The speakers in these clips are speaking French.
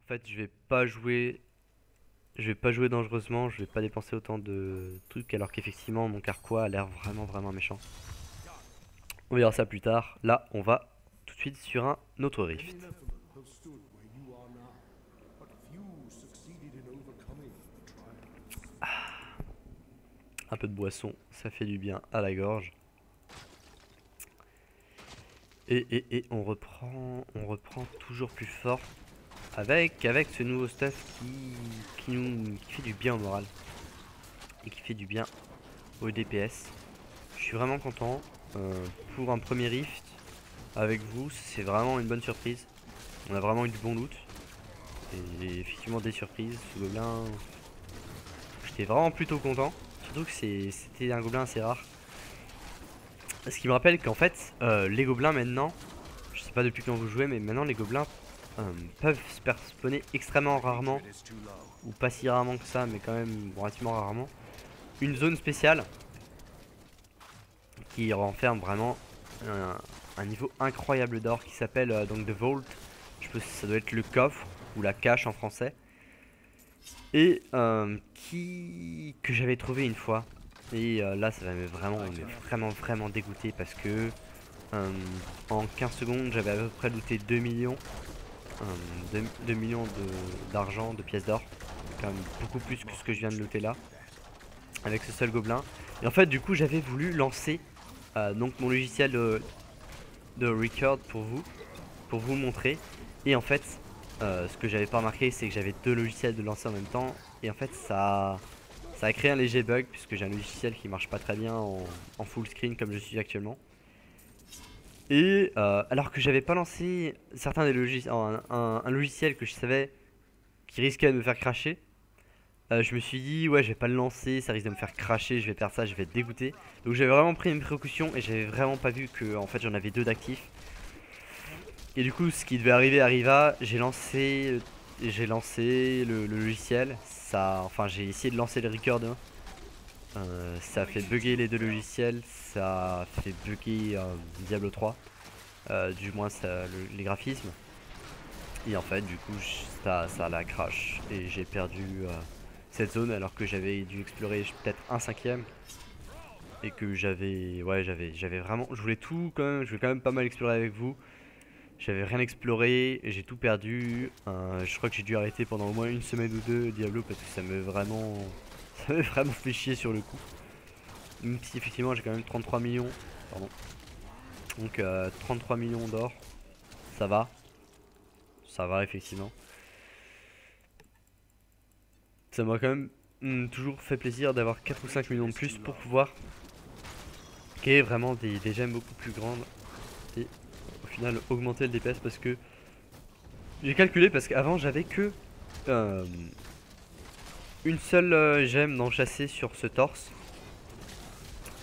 En fait, je vais pas jouer dangereusement, je vais pas dépenser autant de trucs alors qu'effectivement mon carquois a l'air vraiment vraiment méchant. On verra ça plus tard. Là, on va tout de suite sur un autre rift. Have stood where you are now, but few succeeded in overcoming the trials. Un peu de boisson, ça fait du bien à la gorge. Et on reprend toujours plus fort avec ce nouveau stuff qui fait du bien au moral et qui fait du bien au DPS. Je suis vraiment content pour un premier rift avec vous, c'est vraiment une bonne surprise. On a vraiment eu du bon loot et effectivement des surprises. Ce gobelin, j'étais vraiment plutôt content, surtout que c'était un gobelin assez rare. Ce qui me rappelle qu'en fait, les gobelins maintenant, je sais pas depuis quand vous jouez, mais maintenant les gobelins peuvent spawner extrêmement rarement, ou pas si rarement que ça, mais quand même relativement rarement, une zone spéciale qui renferme vraiment un niveau incroyable d'or qui s'appelle donc The Vault. Je pense que ça doit être le coffre ou la cache en français, et que j'avais trouvé une fois. Et là, ça va vraiment dégoûter parce que Euh, en 15 secondes, j'avais à peu près looté 2 millions, 2 millions d'argent, de pièces d'or. Quand même beaucoup plus que ce que je viens de looter là, avec ce seul gobelin. Et en fait, du coup, j'avais voulu lancer donc mon logiciel de record pour vous montrer. Et en fait, ce que j'avais pas remarqué, c'est que j'avais deux logiciels de lancer en même temps. Et en fait, ça a créé un léger bug, puisque j'ai un logiciel qui marche pas très bien en full screen comme je suis actuellement. Et alors que j'avais pas lancé certains des logiciels, un logiciel que je savais qui risquait de me faire cracher, je me suis dit ouais je vais pas le lancer, ça risque de me faire cracher, je vais perdre ça, je vais être dégoûté. Donc j'avais vraiment pris une précaution et j'avais vraiment pas vu que en fait j'en avais deux d'actifs. Et du coup ce qui devait arriver arriva, j'ai lancé le logiciel, enfin j'ai essayé de lancer le record 1. Ça a fait bugger les deux logiciels, ça a fait bugger Diablo 3. Du moins les graphismes. Et en fait, du coup, ça la crash. Et j'ai perdu cette zone alors que j'avais dû explorer peut-être un cinquième. Et que j'avais vraiment. Je voulais tout quand même, je voulais quand même pas mal explorer avec vous. J'avais rien exploré, et j'ai tout perdu. Je crois que j'ai dû arrêter pendant au moins une semaine ou deux Diablo parce que ça me vraiment. Ça m'a vraiment fait chier sur le coup. Même si effectivement j'ai quand même 33 millions. Pardon. Donc 33 millions d'or. Ça va. Ça va effectivement. Ça m'a quand même toujours fait plaisir d'avoir 4 ou 5 millions de plus pour pouvoir créer vraiment des gemmes beaucoup plus grandes et au final augmenter le DPS parce que j'ai calculé parce qu'avant j'avais que euh, une seule gemme d'enchâssé sur ce torse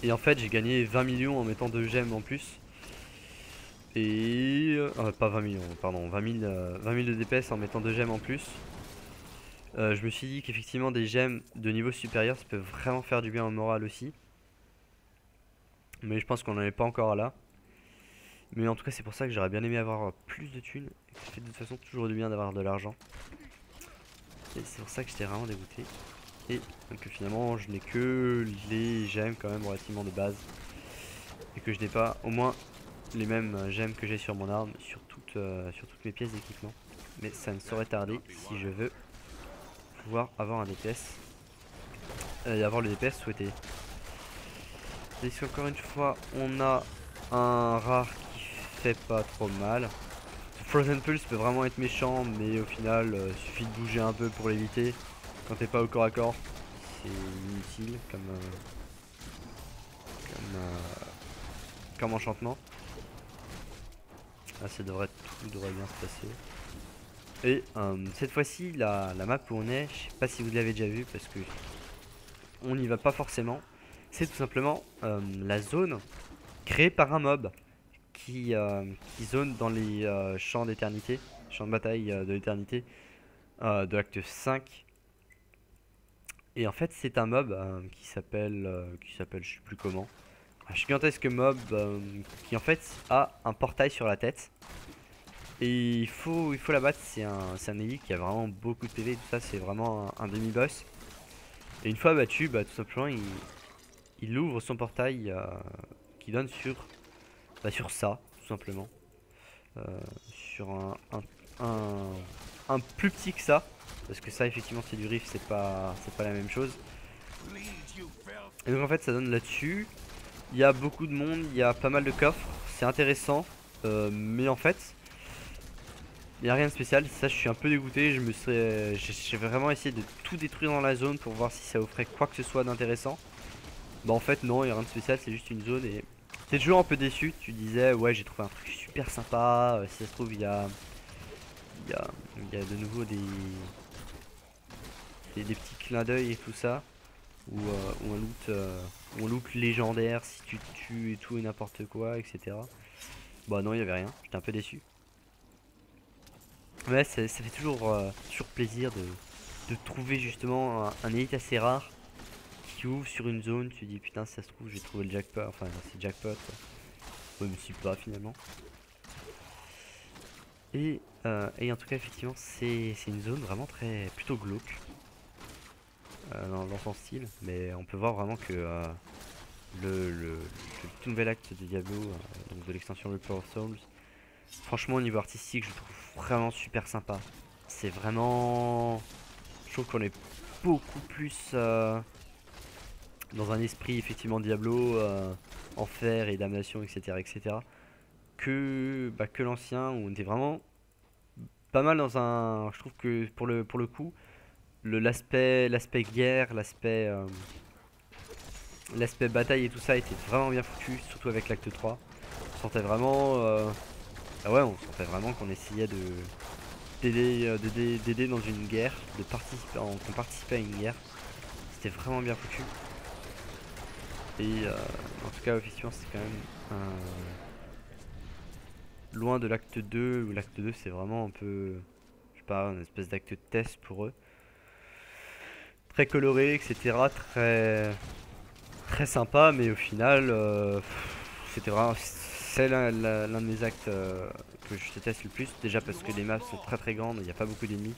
et en fait j'ai gagné 20 millions en mettant deux gemmes en plus et pas 20 millions pardon 20 000 de DPS en mettant deux gemmes en plus. Je me suis dit qu'effectivement des gemmes de niveau supérieur ça peut vraiment faire du bien au moral aussi. Mais je pense qu'on n'en est pas encore là. Mais en tout cas, c'est pour ça que j'aurais bien aimé avoir plus de thunes. Et que ça fait de toute façon toujours du bien d'avoir de l'argent. Et c'est pour ça que j'étais vraiment dégoûté. Et que finalement, je n'ai que les gemmes quand même relativement de base. Et que je n'ai pas au moins les mêmes gemmes que j'ai sur mon arme, sur toutes mes pièces d'équipement. Mais ça ne saurait tarder si je veux pouvoir avoir un DPS. Et avoir le DPS souhaité. Et encore une fois, on a un rare qui fait pas trop mal. Frozen Pulse peut vraiment être méchant, mais au final, suffit de bouger un peu pour l'éviter. Quand t'es pas au corps à corps, c'est inutile comme enchantement. Là, tout devrait bien se passer. Et cette fois-ci, la map où on est, je sais pas si vous l'avez déjà vu parce que on n'y va pas forcément. C'est tout simplement la zone créée par un mob qui zone dans les champs d'éternité, champs de bataille de l'éternité de l'acte 5. Et en fait, c'est un mob qui s'appelle je sais plus comment. Un gigantesque mob qui en fait a un portail sur la tête Et il faut la battre, c'est un ennemi qui a vraiment beaucoup de PV, tout ça, c'est vraiment un demi-boss. Et une fois battu, bah, tout simplement, il ouvre son portail qui donne sur ça, tout simplement. Euh, sur un, un plus petit que ça. Parce que ça, effectivement, c'est du riff, c'est pas la même chose. Et donc, en fait, ça donne là-dessus. Il y a beaucoup de monde, il y a pas mal de coffres, c'est intéressant. Mais en fait, il n'y a rien de spécial. Ça, je suis un peu dégoûté. J'ai vraiment essayé de tout détruire dans la zone pour voir si ça offrait quoi que ce soit d'intéressant. Bah en fait non, il n'y a rien de spécial, c'est juste une zone et t'es toujours un peu déçu. Tu disais ouais j'ai trouvé un truc super sympa, si ça se trouve il y a, il y a de nouveau des petits clins d'œil et tout ça. Ou un loot légendaire si tu tues et tout et n'importe quoi, etc. Bah non, il y avait rien, j'étais un peu déçu. Mais ça fait toujours plaisir de trouver justement un élite assez rare qui ouvre sur une zone. Tu dis putain, si ça se trouve, j'ai trouvé le jackpot. Enfin, c'est jackpot quoi. Ouais, mais si pas finalement. Et en tout cas, effectivement, c'est une zone vraiment plutôt glauque dans son style. Mais on peut voir vraiment que le tout nouvel acte de Diablo, donc de l'extension Reaper of Souls, franchement, au niveau artistique, je le trouve vraiment super sympa. C'est vraiment. Je trouve qu'on est beaucoup plus dans un esprit, effectivement, Diablo, enfer et damnation, etc. etc. Que l'ancien, où on était vraiment pas mal dans un. Je trouve que pour le coup, l'aspect guerre, l'aspect bataille et tout ça était vraiment bien foutu, surtout avec l'acte 3. On sentait vraiment. Ah ouais, on sentait vraiment qu'on essayait d'aider dans une guerre, qu'on participait à une guerre. C'était vraiment bien foutu. Et en tout cas, effectivement, c'est quand même loin de l'acte 2, où l'acte 2 c'est vraiment un peu, je sais pas, une espèce d'acte de test pour eux. Très coloré, etc. Très sympa, mais au final, c'était vraiment. C'est l'un de mes actes que je déteste le plus. Déjà parce que les maps sont très grandes, il n'y a pas beaucoup d'ennemis.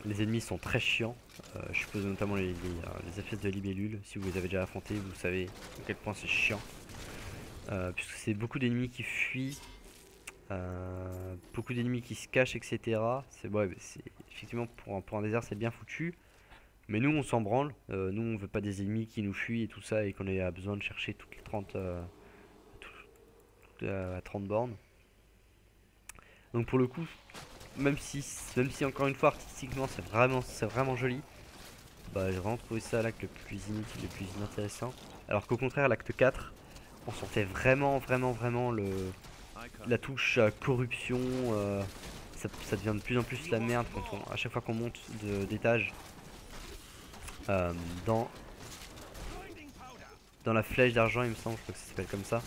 Les ennemis sont très chiants. Je suppose notamment les espèces de libellules. Si vous les avez déjà affrontés, vous savez à quel point c'est chiant. Puisque c'est beaucoup d'ennemis qui fuient, beaucoup d'ennemis qui se cachent, etc. C'est effectivement pour un désert, c'est bien foutu. Mais nous, on s'en branle. Nous, on veut pas des ennemis qui nous fuient et tout ça et qu'on ait besoin de chercher toutes les 30, à 30 bornes. Donc pour le coup, même si encore une fois artistiquement c'est vraiment joli, bah j'ai vraiment trouvé ça l'acte le plus inutile, le plus inintéressant. Alors qu'au contraire, l'acte 4, on sentait vraiment la touche corruption. Ça devient de plus en plus la merde à chaque fois qu'on monte d'étage euh, dans, dans la flèche d'argent, il me semble, je crois que ça s'appelle comme ça.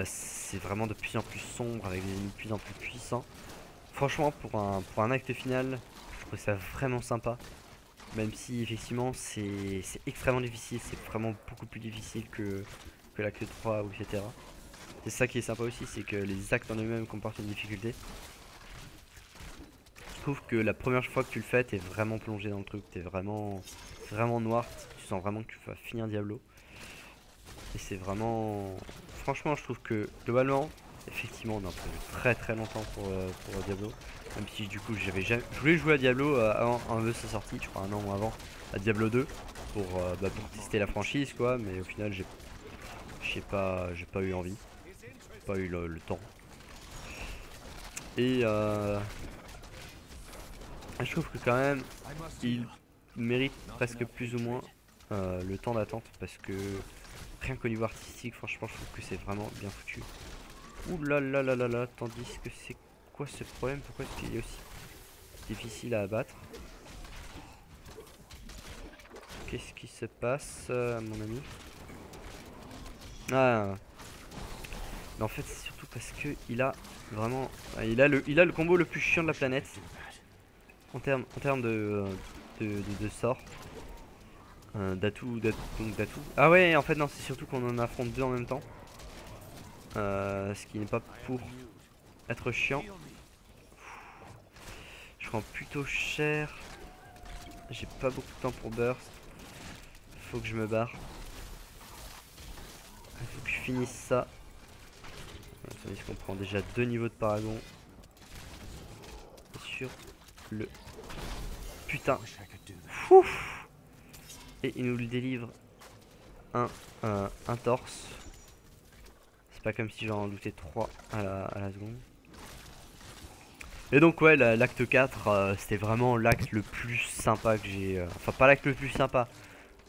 C'est vraiment de plus en plus sombre avec des ennemis de plus en plus puissants. Franchement, pour un acte final, je trouve ça vraiment sympa. Même si effectivement c'est extrêmement difficile, c'est vraiment beaucoup plus difficile que l'acte 3 ou etc. C'est ça qui est sympa aussi, c'est que les actes en eux-mêmes comportent une difficulté. Je trouve que la première fois que tu le fais, t'es vraiment plongé dans le truc, t'es vraiment noir, tu sens vraiment que tu vas finir Diablo. Et c'est vraiment. Franchement, je trouve que globalement, effectivement, on a attendu très longtemps pour Diablo. Même si du coup, je voulais jouer à Diablo avant de sa sortie, je crois un an ou avant, à Diablo 2 pour tester la franchise quoi. Mais au final, j'ai pas eu envie, pas eu le temps. Et je trouve que quand même, il mérite presque plus ou moins le temps d'attente parce que rien qu'au niveau artistique, franchement, je trouve que c'est vraiment bien foutu. Ouh là là là là là, tandis que c'est quoi ce problème? Pourquoi est-ce qu'il est aussi difficile à abattre? Qu'est-ce qui se passe, mon ami? Ah, mais en fait, c'est surtout parce que il a vraiment. Il a le combo le plus chiant de la planète en termes de sort. Donc d'atout. Ah ouais, en fait, non, c'est surtout qu'on en affronte deux en même temps. Ce qui n'est pas pour être chiant. Je prends plutôt cher. J'ai pas beaucoup de temps pour burst. Faut que je me barre. Il faut que je finisse ça. Tandis qu'on prend déjà 2 niveaux de paragon. Sur le putain. Ouf. Et il nous le délivre un torse. C'est pas comme si j'en lootais 3 à la seconde. Et donc ouais, l'acte 4, c'était vraiment l'acte le plus sympa que j'ai... enfin pas l'acte le plus sympa.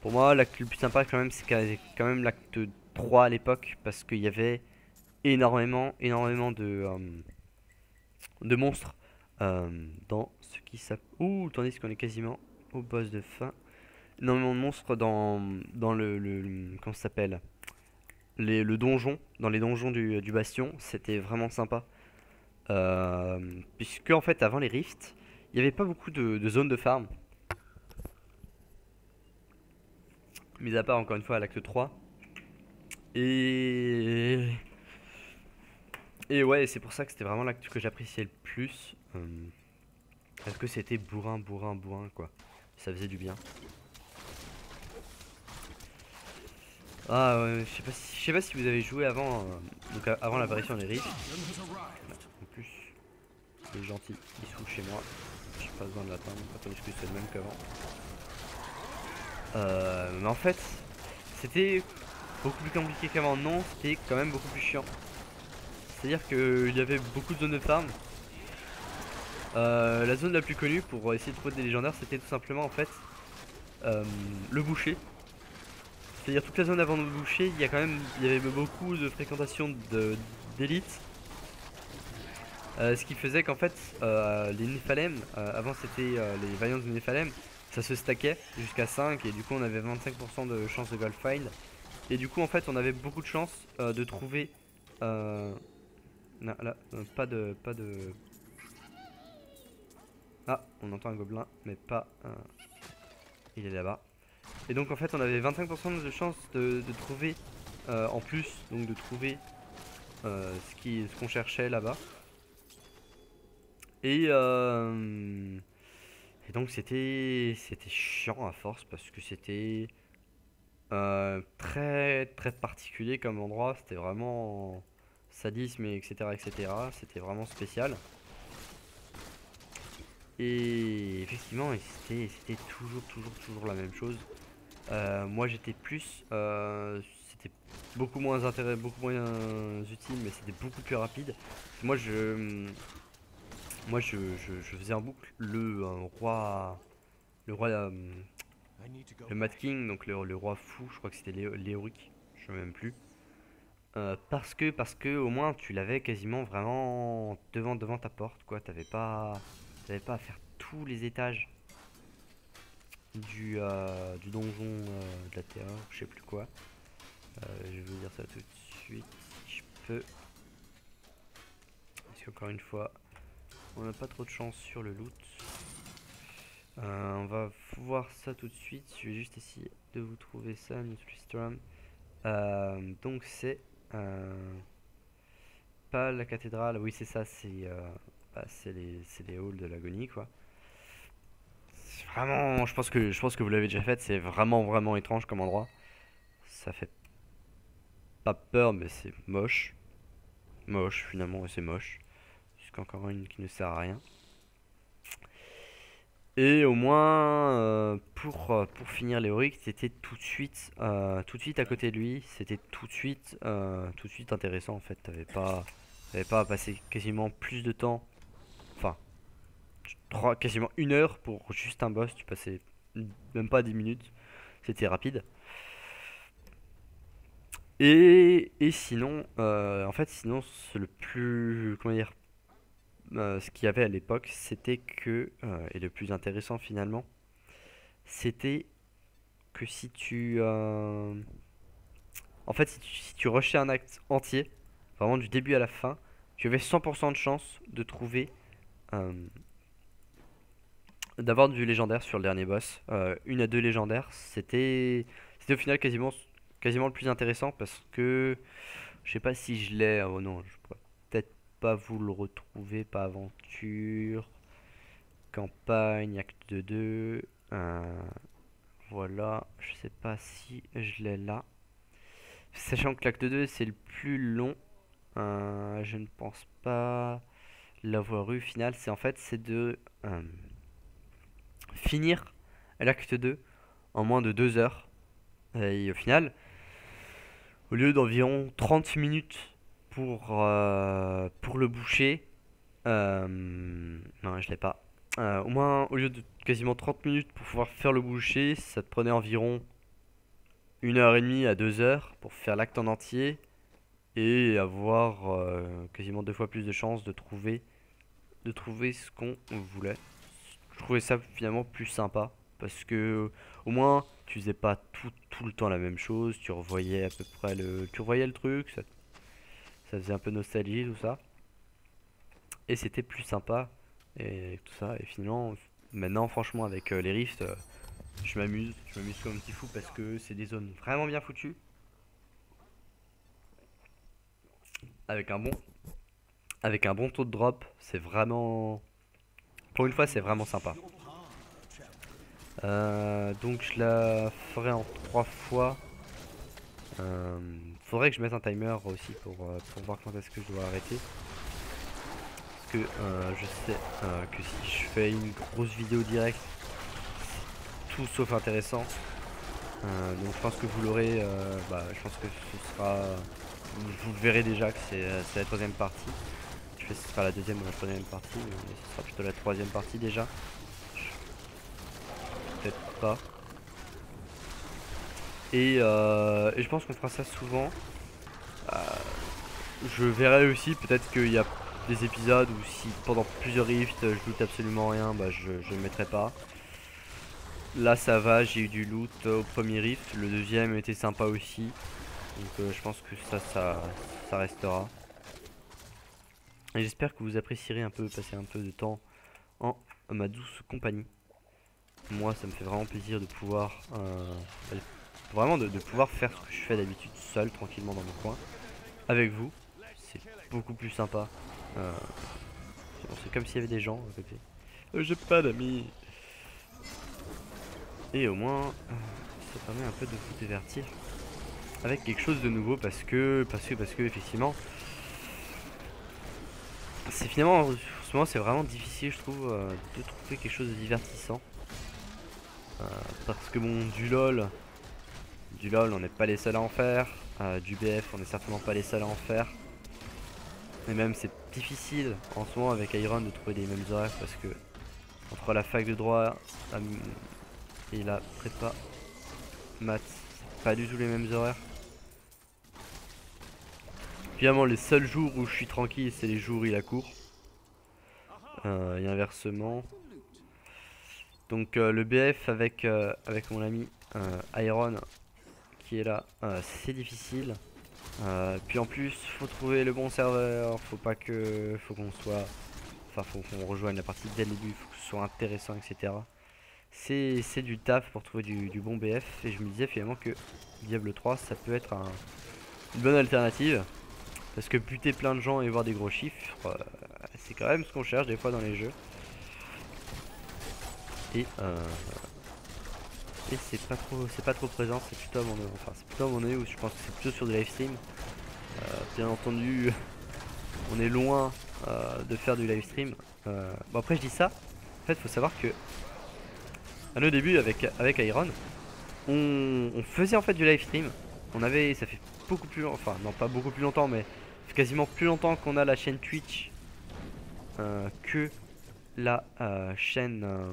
Pour moi, l'acte le plus sympa quand même, c'est quand même l'acte 3 à l'époque. Parce qu'il y avait énormément de monstres dans ce qui s'appelle... Ouh, tandis qu'on est quasiment au boss de fin. Énormément de monstres dans comment ça s'appelle, le donjon, dans les donjons du bastion. C'était vraiment sympa. Puisque en fait avant les rifts, il n'y avait pas beaucoup de zones de farm. Mis à part encore une fois à l'acte 3. Et... Et ouais, c'est pour ça que c'était vraiment l'acte que j'appréciais le plus. Parce que c'était bourrin quoi. Ça faisait du bien. Ah ouais, je sais pas si vous avez joué avant, donc avant l'apparition des rifts. En plus, il est gentil, il se fout chez moi. J'ai pas besoin de l'atteindre, tandis que c'est le même qu'avant. Mais en fait, c'était beaucoup plus compliqué qu'avant. Non, c'était quand même beaucoup plus chiant. C'est-à-dire qu'il y avait beaucoup de zones de farm. La zone la plus connue pour essayer de trouver des légendaires, c'était tout simplement en fait le boucher. C'est-à-dire toute la zone avant le boucher, il y avait beaucoup de fréquentation d'élite. Ce qui faisait qu'en fait les Néphalem, avant c'était les Vaillants de Néphalem, ça se stackait jusqu'à 5 et du coup on avait 25% de chance de gold find. Et du coup en fait on avait beaucoup de chance de trouver non, là, pas de... Ah, on entend un gobelin, mais pas... il est là-bas. Et donc en fait on avait 25% de chance de trouver en plus, donc de trouver ce qu'on cherchait là-bas. Et donc c'était chiant à force parce que c'était très particulier comme endroit. C'était vraiment sadisme et etc. C'était vraiment spécial. Et effectivement, c'était toujours la même chose. Moi j'étais plus, c'était beaucoup moins utile, mais c'était beaucoup plus rapide. Moi je faisais en boucle le Mad King, donc le roi fou, je crois que c'était Léoric, je sais même plus. Parce que au moins tu l'avais quasiment vraiment devant ta porte, quoi. T'avais pas à faire tous les étages du donjon de la terreur, je sais plus quoi. Je vais vous dire ça tout de suite si je peux. Parce qu'encore une fois, on n'a pas trop de chance sur le loot. On va voir ça tout de suite. Je vais juste essayer de vous trouver ça, Nutri-Strum. Donc c'est pas la cathédrale, oui c'est ça, c'est les halls de l'agonie quoi. Vraiment, je pense que vous l'avez déjà fait. C'est vraiment étrange comme endroit. Ça fait pas peur, mais c'est moche. Moche, finalement, c'est moche. Jusqu'encore une qui ne sert à rien. Et au moins, pour finir Léoric, c'était tout de suite à côté de lui. C'était tout de suite intéressant en fait. T'avais pas à passer quasiment plus de temps. Enfin, quasiment 1 heure pour juste un boss. Tu passais même pas 10 minutes. C'était rapide. Et sinon, en fait, sinon, c'est le plus, comment dire, ce qu'il y avait à l'époque, c'était que, et le plus intéressant finalement, c'était que en fait, si tu rushais un acte entier, vraiment du début à la fin, tu avais 100% de chance de trouver, euh, d'avoir du légendaire sur le dernier boss. 1 à 2 légendaires, c'était au final quasiment le plus intéressant parce que, je sais pas si je l'ai, oh non, je pourrais peut-être pas vous le retrouver. Pas aventure, campagne, acte 2. Voilà, je sais pas si je l'ai là. Sachant que l'acte 2 c'est le plus long, je ne pense pas l'avoir eu. Final, c'est en fait c'est de finir l'acte 2 en moins de 2 heures. Et au final, au lieu d'environ 30 minutes pour le boucher, non, je l'ai pas. Au moins, au lieu de quasiment 30 minutes pour pouvoir faire le boucher, ça te prenait environ 1h30 à 2 heures pour faire l'acte en entier et avoir quasiment 2 fois plus de chances de trouver ce qu'on voulait. Je trouvais ça finalement plus sympa parce que au moins tu faisais pas tout le temps la même chose, tu revoyais à peu près tu revoyais le truc, ça faisait un peu nostalgie tout ça et c'était plus sympa et tout ça. Et finalement maintenant franchement avec les rifts je m'amuse comme un petit fou parce que c'est des zones vraiment bien foutues avec un bon taux de drop. C'est vraiment, pour une fois c'est vraiment sympa. Donc je la ferai en 3 fois. Faudrait que je mette un timer aussi pour voir quand est-ce que je dois arrêter. Parce que je sais que si je fais une grosse vidéo directe, c'est tout sauf intéressant. Donc je pense que vous l'aurez, je pense que ce sera, vous le verrez déjà que c'est la troisième partie. Je sais pas si ce sera la deuxième ou la troisième partie, mais ce sera plutôt la troisième partie déjà. Peut-être pas. Et je pense qu'on fera ça souvent. Je verrai aussi peut-être qu'il y a des épisodes où si pendant plusieurs rifts je loot absolument rien, je ne mettrai pas. Là ça va, j'ai eu du loot au premier rift, le deuxième était sympa aussi. Donc je pense que ça restera. Et j'espère que vous apprécierez un peu, passer un peu de temps en ma douce compagnie. Moi ça me fait vraiment plaisir de pouvoir vraiment de pouvoir faire ce que je fais d'habitude seul, tranquillement dans mon coin. Avec vous, c'est beaucoup plus sympa. C'est comme s'il y avait des gens à côté. J'ai pas d'amis. Et au moins, ça permet un peu de vous divertir avec quelque chose de nouveau parce que effectivement, c'est finalement, en ce moment c'est vraiment difficile je trouve de trouver quelque chose de divertissant. Parce que bon, du LOL on n'est pas les seuls à en faire. Du BF on n'est certainement pas les seuls à en faire. Et même c'est difficile en ce moment avec Iron de trouver des mêmes horaires parce que entre la fac de droit et la prépa maths, c'est pas du tout les mêmes horaires. Finalement les seuls jours où je suis tranquille c'est les jours où il a cours. Et inversement. Donc le BF avec mon ami Iron qui est là, c'est difficile. Puis en plus faut trouver le bon serveur, faut qu'on soit, enfin faut qu'on rejoigne la partie dès le début, faut que ce soit intéressant, etc. C'est du taf pour trouver du bon BF et je me disais finalement que Diablo 3 ça peut être une bonne alternative parce que buter plein de gens et voir des gros chiffres, c'est quand même ce qu'on cherche des fois dans les jeux. Et c'est pas trop présent, c'est plutôt à mon œil, enfin c'est plutôt à mon œil où je pense que c'est plutôt sur des live stream. Bien entendu on est loin de faire du live stream. Bon après je dis ça, en fait faut savoir que à nos débuts avec Iron on faisait en fait du live stream. Ça fait beaucoup plus longtemps, enfin non pas beaucoup plus longtemps mais quasiment plus longtemps qu'on a la chaîne Twitch que la chaîne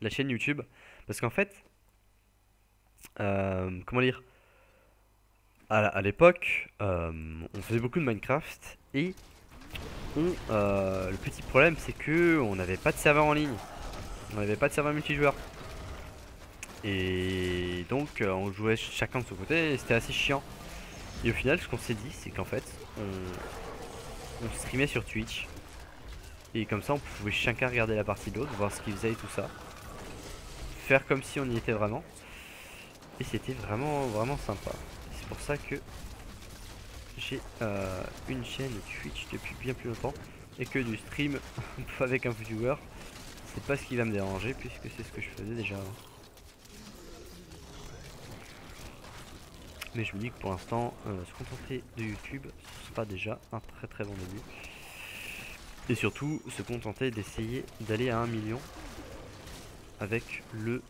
YouTube. Parce qu'en fait comment dire, à l'époque on faisait beaucoup de Minecraft et le petit problème c'est que on n'avait pas de serveur en ligne, on n'avait pas de serveur multijoueur et donc on jouait chacun de son côté et c'était assez chiant. Et au final ce qu'on s'est dit c'est qu'en fait on streamait sur Twitch et comme ça on pouvait chacun regarder la partie de l'autre, voir ce qu'il faisait et tout ça, faire comme si on y était vraiment. Et c'était vraiment sympa. C'est pour ça que j'ai une chaîne Twitch depuis bien plus longtemps et que du stream avec un viewer, c'est pas ce qui va me déranger puisque c'est ce que je faisais déjà avant. Mais je me dis que pour l'instant, se contenter de YouTube, ce sera déjà un très bon début. Et surtout, se contenter d'essayer d'aller à 1 million avec le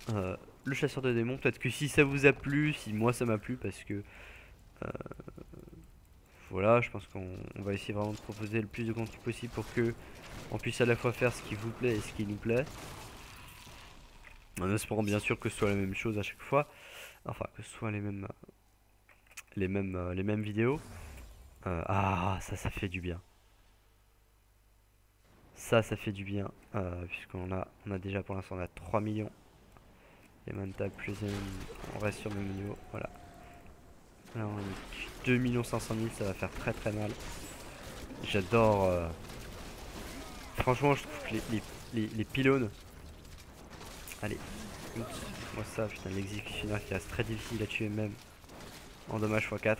chasseur de démons. Peut-être que si ça vous a plu, si moi ça m'a plu, parce que voilà, je pense qu'on va essayer vraiment de proposer le plus de contenu possible pour que on puisse à la fois faire ce qui vous plaît et ce qui nous plaît. En espérant bien sûr que ce soit la même chose à chaque fois. Enfin, que ce soit les mêmes vidéos. Ah, ça fait du bien. Ça fait du bien. Puisqu'on a déjà pour l'instant on a 3 millions. Et mental plus on reste sur le même niveau. Voilà. Là on est 2 500 000, ça va faire très mal. J'adore. Franchement, je trouve que les pylônes. Allez, oups, moi ça, putain, l'exécutionnaire qui reste très difficile à tuer même en dommage x4.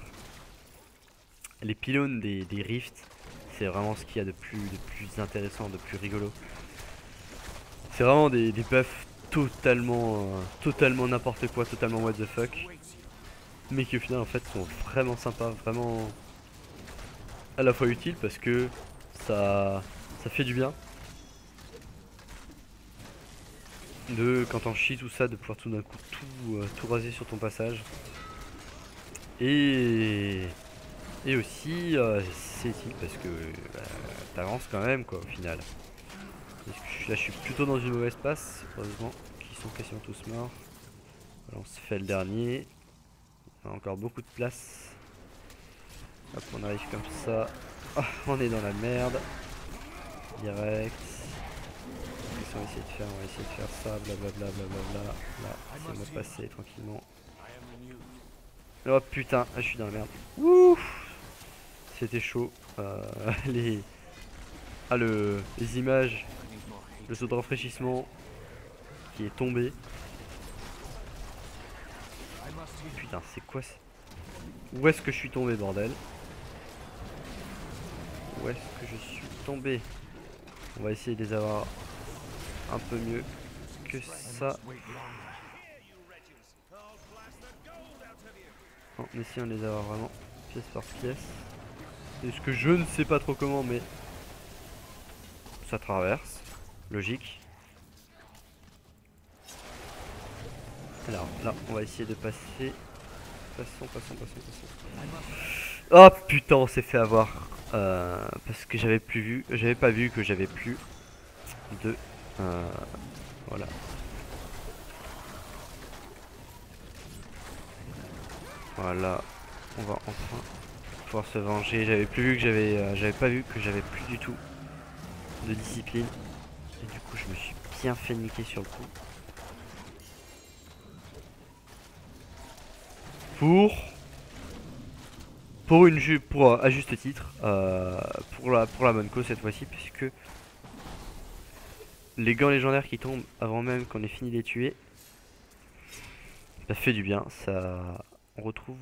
Les pylônes des rifts, c'est vraiment ce qu'il y a de plus intéressant, de plus rigolo. C'est vraiment des buffs totalement n'importe quoi, totalement what the fuck. Mais qui au final en fait sont vraiment sympas, vraiment à la fois utiles parce que ça fait du bien. Quand t'en chies tout ça, de pouvoir tout d'un coup tout raser sur ton passage. Et aussi c'est utile parce que t'avances quand même quoi au final. Là je suis plutôt dans une mauvaise passe, heureusement qu'ils sont quasiment tous morts. Alors, on se fait le dernier. On a encore beaucoup de place. Hop, on arrive comme ça. Oh, on est dans la merde. Direct. On va essayer de faire ça, blablabla. Là, c'est moi passer tranquillement. Oh putain, je suis dans la merde. Ouh, c'était chaud. Les images, le saut de rafraîchissement qui est tombé. Putain, c'est quoi ça? Où est-ce que je suis tombé, bordel? Où est-ce que je suis tombé? On va essayer de les avoir un peu mieux que ça. En essayant de les avoir vraiment pièce par pièce. C'est ce que je ne sais pas trop comment, mais ça traverse. Logique. Alors là, on va essayer de passer. Passons. Oh putain, on s'est fait avoir. Parce que j'avais pas vu que j'avais plus de. Voilà. Voilà. On va enfin pouvoir se venger. J'avais pas vu que j'avais plus du tout de discipline. Et du coup, je me suis bien fait niquer sur le coup. Pour à juste titre, pour la bonne cause cette fois-ci, puisque les gants légendaires qui tombent avant même qu'on ait fini de les tuer, ça fait du bien. Ça, on retrouve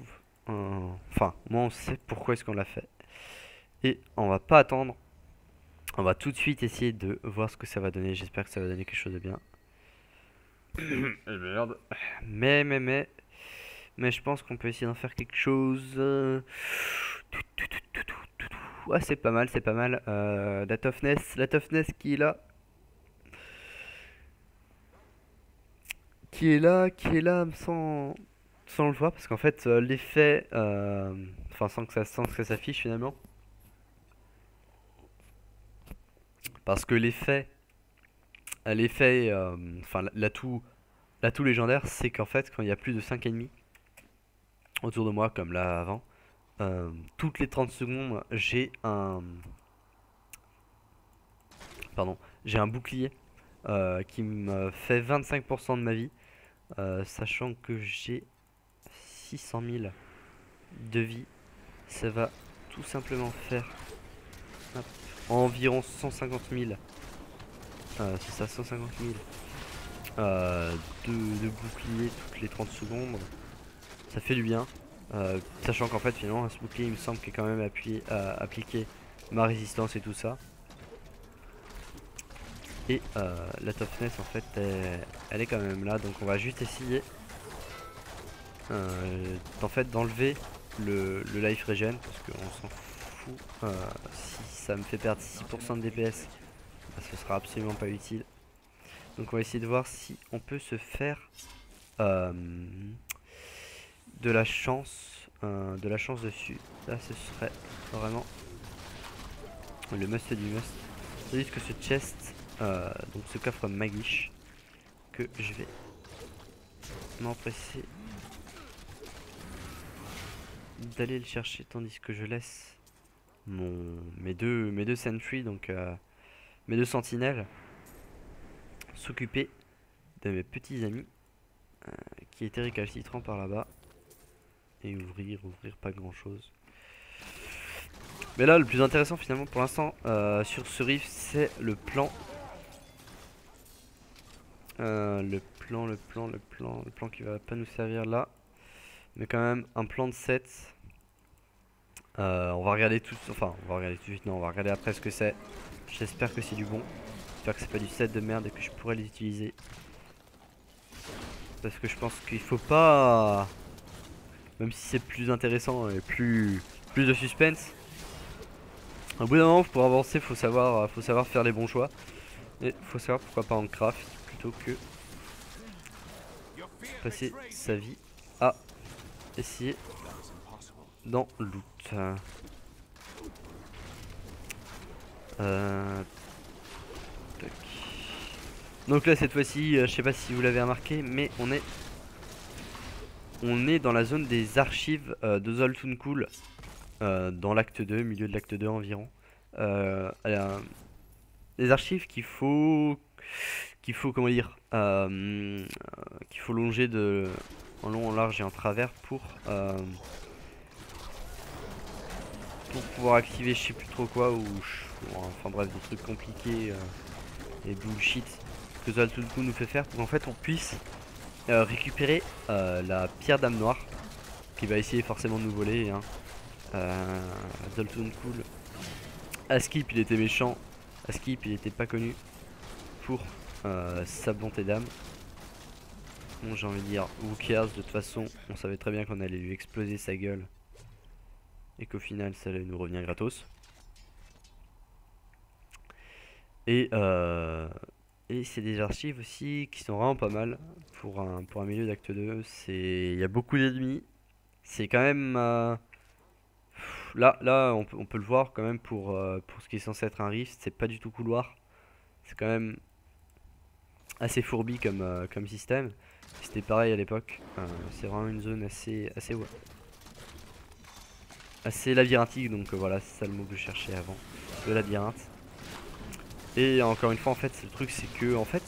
enfin, moi on sait pourquoi est-ce qu'on l'a fait. Et on va pas attendre. On va tout de suite essayer de voir ce que ça va donner. J'espère que ça va donner quelque chose de bien. Merde. Mais je pense qu'on peut essayer d'en faire quelque chose. Ouais, c'est pas mal. La toughness qui est là. Qui est là sans le voir. Parce qu'en fait, l'effet. Enfin, sans que ça s'affiche finalement. Parce que l'effet. Enfin, l'atout légendaire, c'est qu'en fait, quand il y a plus de 5 ennemis autour de moi, comme là avant, toutes les 30 secondes, j'ai un bouclier qui me fait 25% de ma vie, sachant que j'ai 600 000 de vie. Ça va tout simplement faire environ 150 000. C'est ça, 150 000 de bouclier toutes les 30 secondes. Ça fait du bien. Sachant qu'en fait finalement ce bouclier il me semble qu'il est quand même appliqué ma résistance et tout ça. Et la toughness en fait elle est quand même là, donc on va juste essayer en fait d'enlever le life regen parce qu'on s'en fout. Si ça me fait perdre 6% de DPS, bah, ce sera absolument pas utile. Donc on va essayer de voir si on peut se faire de la chance dessus. Là ce serait vraiment le must du must. C'est juste que ce chest, donc ce coffre magish, que je vais m'empresser d'aller le chercher tandis que je laisse mes deux sentries, donc mes deux sentinelles, s'occuper de mes petits amis qui étaient récalcitrants par là-bas. Et ouvrir pas grand chose. Mais là le plus intéressant finalement pour l'instant sur ce riff c'est le plan. Le plan qui va pas nous servir là. Mais quand même un plan de 7. On va regarder tout, enfin on va regarder tout de suite, non on va regarder après ce que c'est. J'espère que c'est du bon. J'espère que c'est pas du 7 de merde et que je pourrais les utiliser. Parce que je pense qu'il faut pas... Même si c'est plus intéressant et plus de suspense, au bout d'un moment pour avancer faut savoir faire les bons choix. Et faut savoir pourquoi pas en craft plutôt que passer sa vie à essayer d'en loot. Tac. Donc là cette fois-ci, je sais pas si vous l'avez remarqué, mais on est dans la zone des archives de Zoltun Kulle, dans l'acte 2, milieu de l'acte 2 environ. Les archives comment dire, qu'il faut longer en long, en large et en travers pour pouvoir activer je sais plus trop quoi, ou enfin bref des trucs compliqués et bullshit que Zoltun Kulle nous fait faire pour qu'en fait on puisse récupérer la pierre d'âme noire qui va essayer forcément de nous voler hein. Zoltun Kulle, Askip il était méchant, Askip il était pas connu pour sa bonté d'âme. Bon j'ai envie de dire who cares, de toute façon on savait très bien qu'on allait lui exploser sa gueule et qu'au final ça allait nous revenir gratos. Et c'est des archives aussi qui sont vraiment pas mal pour un milieu d'acte 2. Il y a beaucoup d'ennemis. C'est quand même là on peut le voir quand même pour ce qui est censé être un rift, c'est pas du tout couloir. C'est quand même assez fourbi comme système. C'était pareil à l'époque. C'est vraiment une zone assez labyrinthique, donc voilà, c'est ça le mot que je cherchais avant, le labyrinthe. Et encore une fois en fait le truc c'est que en fait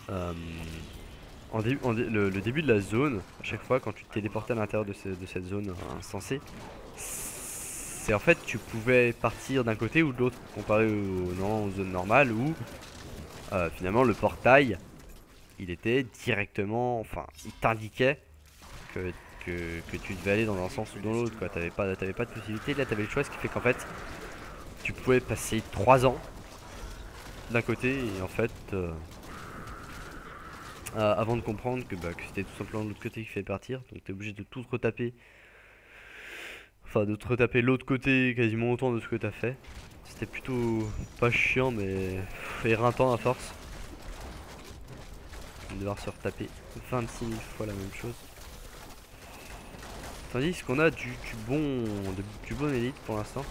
le début de la zone, à chaque fois quand tu te téléportais à l'intérieur de cette zone insensée, c'est en fait tu pouvais partir d'un côté ou de l'autre comparé aux zones normales où finalement le portail il était directement, enfin il t'indiquait que tu devais aller dans un sens ou dans l'autre quoi. T'avais pas de possibilité. Là t'avais le choix, ce qui fait qu'en fait tu pouvais passer 3 ans d'un côté et en fait avant de comprendre que c'était tout simplement de l'autre côté qui fait partir, donc t'es obligé de tout retaper, enfin de te retaper l'autre côté quasiment autant de ce que t'as fait. C'était plutôt pas chiant mais éreintant à force de devoir se retaper 26 000 fois la même chose. Tandis qu'on a du bon élite pour l'instant.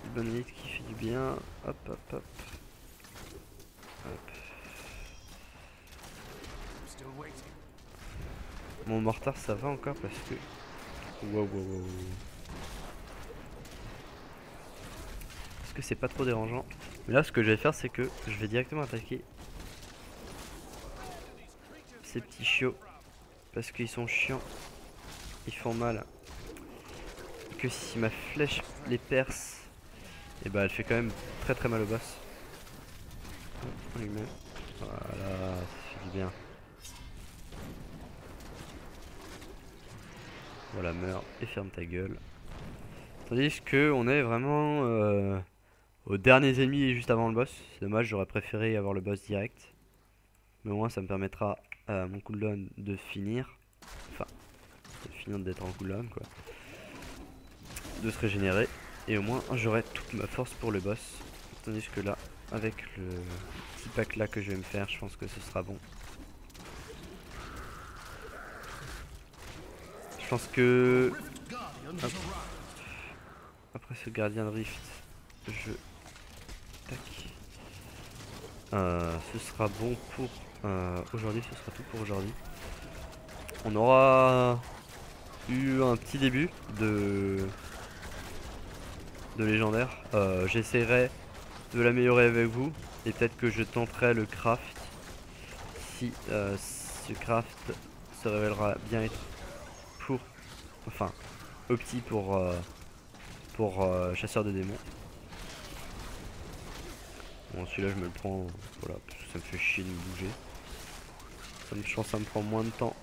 Une bonne élite qui fait du bien. Hop hop hop. Hop. Mon mortar ça va encore parce que... Wow. Parce que c'est pas trop dérangeant. Mais là ce que je vais faire c'est que je vais directement attaquer ces petits chiots. Parce qu'ils sont chiants. Ils font mal. Et que si ma flèche les perce, et bah elle fait quand même très mal au boss. Voilà, ça fait du bien. Voilà, meurs et ferme ta gueule. Tandis que on est vraiment aux derniers ennemis juste avant le boss. C'est dommage, j'aurais préféré avoir le boss direct. Mais au moins ça me permettra à mon cooldown de finir. Enfin, de finir d'être en cooldown quoi. De se régénérer. Et au moins j'aurai toute ma force pour le boss. Tandis que là, avec le petit pack là que je vais me faire, je pense que ce sera bon. Je pense que... Hop. Après ce gardien de rift, je... Tac. Ce sera bon pour aujourd'hui, ce sera tout pour aujourd'hui. On aura eu un petit début de légendaire. J'essaierai de l'améliorer avec vous et peut-être que je tenterai le craft si ce craft se révélera bien être pour, enfin, opti pour chasseur de démons. Bon, celui-là je me le prends, voilà, parce que ça me fait chier de me bouger. Je pense que ça me prend moins de temps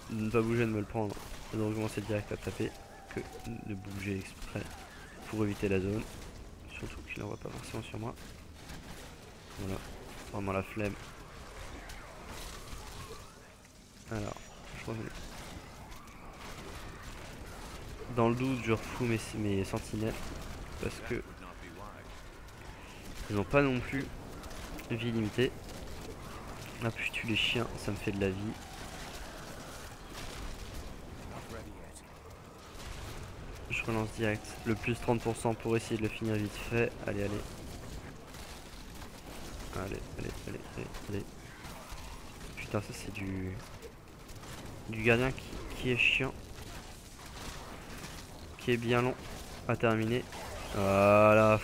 de ne pas bouger, de me le prendre et donc commencer direct à taper que de bouger exprès pour éviter la zone. Surtout qu'il n'en voit pas forcément sur moi. Voilà, vraiment la flemme. Alors, je reviens. Dans le doute, je refous mes sentinelles parce que ils n'ont pas non plus vie limitée. Là, plus je tue les chiens, ça me fait de la vie. Je relance direct. Le plus 30% pour essayer de le finir vite fait. Allez, allez. Allez, allez, allez, allez, allez. Putain, ça c'est du gardien qui est chiant. Qui est bien long à terminer. Voilà.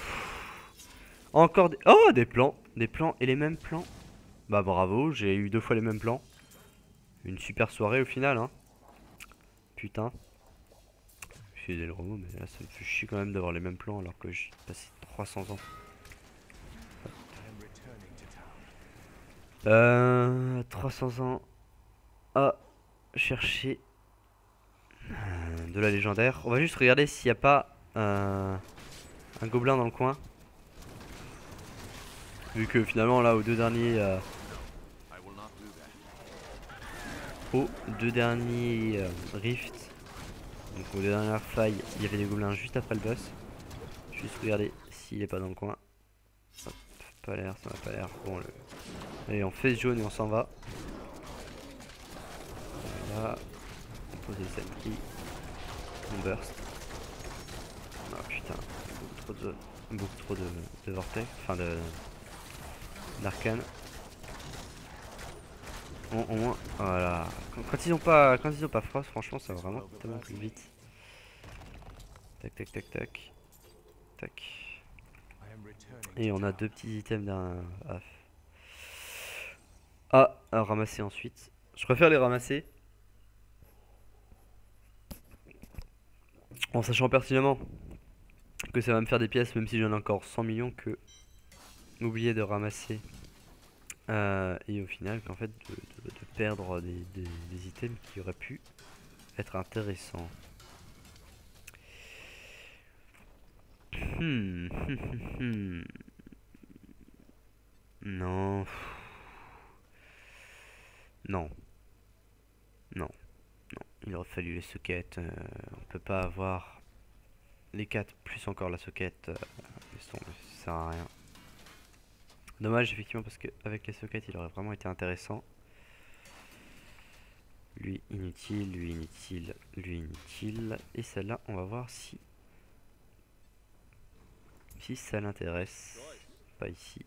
Encore des... Oh, des plans. Des plans et les mêmes plans. Bah bravo, j'ai eu 2 fois les mêmes plans. Une super soirée au final, hein. Putain. Excusez le remous, mais là ça me fait chier quand même d'avoir les mêmes plans alors que j'ai passé 300 ans. 300 ans à chercher de la légendaire. On va juste regarder s'il n'y a pas un gobelin dans le coin. Vu que finalement là aux deux derniers rifts, donc aux deux dernières failles, il y avait des gobelins juste après le boss. Juste regarder s'il est pas dans le coin. Hop, pas l'air, ça n'a pas l'air. Bon, allez, on fait ce jaune et on s'en va. Voilà, on pose les sceptiques, on burst. Ah putain, beaucoup trop de vortex, enfin d'arcane. Au moins, voilà. Quand ils ont pas frost, franchement, ça va vraiment tellement plus vite. Tac, tac, tac, tac, tac. Et on a 2 petits items à ramasser ensuite. Je préfère les ramasser en sachant pertinemment que ça va me faire des pièces, même si j'en ai encore 100 millions, que oublier de ramasser. Et au final, qu'en fait, de perdre des items qui auraient pu être intéressants. Non. Non. Non. Non. Il aurait fallu les sockets. On peut pas avoir les 4 plus encore la socket. Ça sert à rien. Dommage effectivement parce qu'avec les sockets il aurait vraiment été intéressant. Lui inutile, lui inutile, lui inutile. Et celle-là on va voir si ça l'intéresse. Pas ici.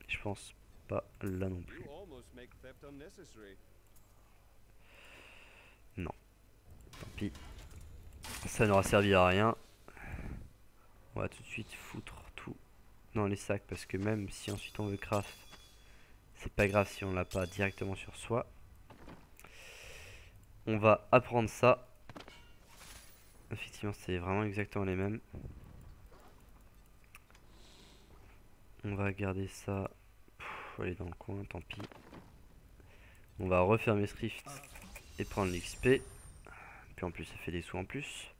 Je pense pas là non plus. Non. Tant pis. Ça n'aura servi à rien. On va tout de suite foutre tout dans les sacs parce que même si ensuite on veut craft, c'est pas grave si on l'a pas directement sur soi. On va apprendre ça. Effectivement, c'est vraiment exactement les mêmes. On va garder ça. Aller dans le coin, tant pis. On va refermer ce rift et prendre l'XP. Puis en plus ça fait des sous en plus.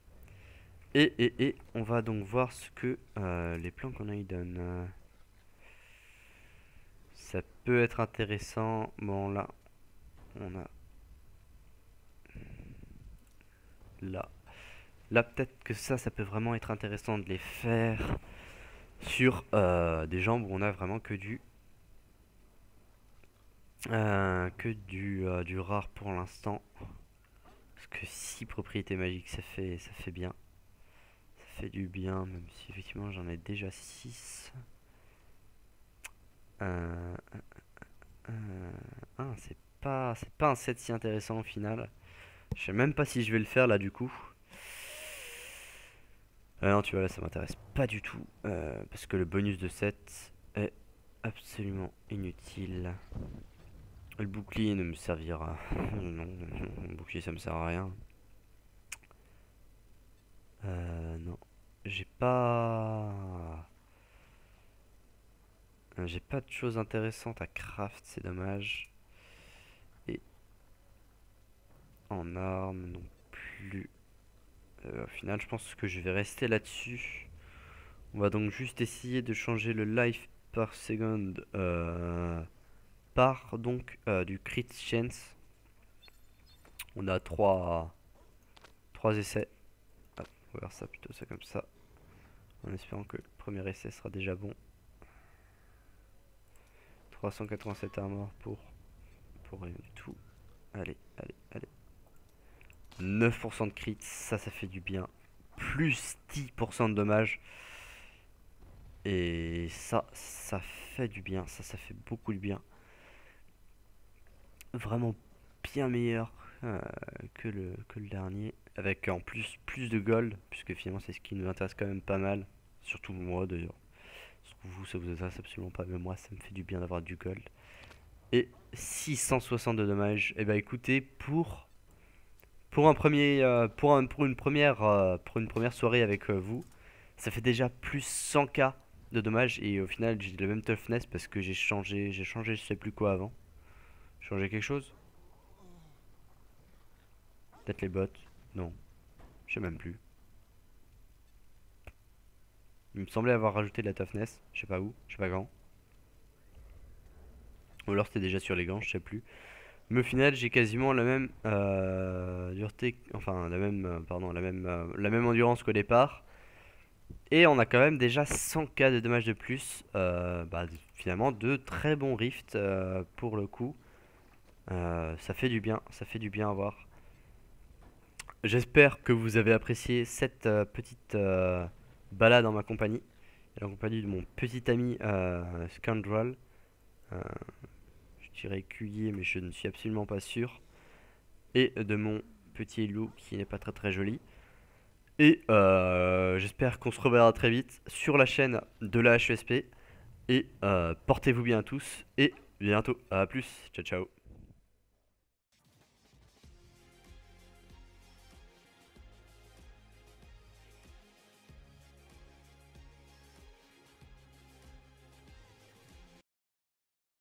Et on va donc voir ce que les plans qu'on a ils donnent. Ça peut être intéressant. Bon là, on a... Là peut-être que ça peut vraiment être intéressant de les faire sur des jambes où on a vraiment que du rare pour l'instant. Parce que 6 propriétés magiques, ça fait bien. Ça fait du bien, même si effectivement j'en ai déjà 6. C'est pas un set si intéressant au final. Je sais même pas si je vais le faire là du coup. Non, tu vois, là ça m'intéresse pas du tout. Parce que le bonus de 7 est absolument inutile. Le bouclier ne me servira. Non, le bouclier ça me sert à rien. Non. J'ai pas. J'ai pas de choses intéressantes à craft, c'est dommage. Et en armes non plus. Au final, je pense que je vais rester là-dessus. On va donc juste essayer de changer le life par second par donc du crit chance. On a 3 essais. Ah, on va voir ça plutôt ça comme ça. En espérant que le premier essai sera déjà bon. 387 armor pour rien du tout. Allez. 9% de crit, ça fait du bien. Plus 10% de dommages. Et ça fait du bien. Ça fait beaucoup de bien. Vraiment bien meilleur que le dernier. Avec en plus de gold. Puisque finalement c'est ce qui nous intéresse quand même pas mal. Surtout moi d'ailleurs. Vous, ça vous intéresse absolument pas. Mais moi ça me fait du bien d'avoir du gold. Et 660 de dommages. Et bah écoutez, pour une première soirée avec vous, ça fait déjà plus 100k de dommages. Et au final j'ai le même toughness parce que j'ai changé je sais plus quoi avant. Changer quelque chose? Peut-être les bots? Non, je sais même plus. Il me semblait avoir rajouté de la toughness, je sais pas où, je sais pas quand. Ou alors c'était déjà sur les gants, je sais plus. Mais au final, j'ai quasiment la même dureté, enfin la même endurance qu'au départ. Et on a quand même déjà 100k de dommages de plus. Finalement, de très bons rifts pour le coup. Ça fait du bien à voir. J'espère que vous avez apprécié cette petite balade en ma compagnie. Et en compagnie de mon petit ami Scoundrel. Je dirais culier, mais je ne suis absolument pas sûr. Et de mon petit loup qui n'est pas très joli. Et j'espère qu'on se reverra très vite sur la chaîne de la HESP. Et portez-vous bien tous. Et bientôt. À plus. Ciao ciao.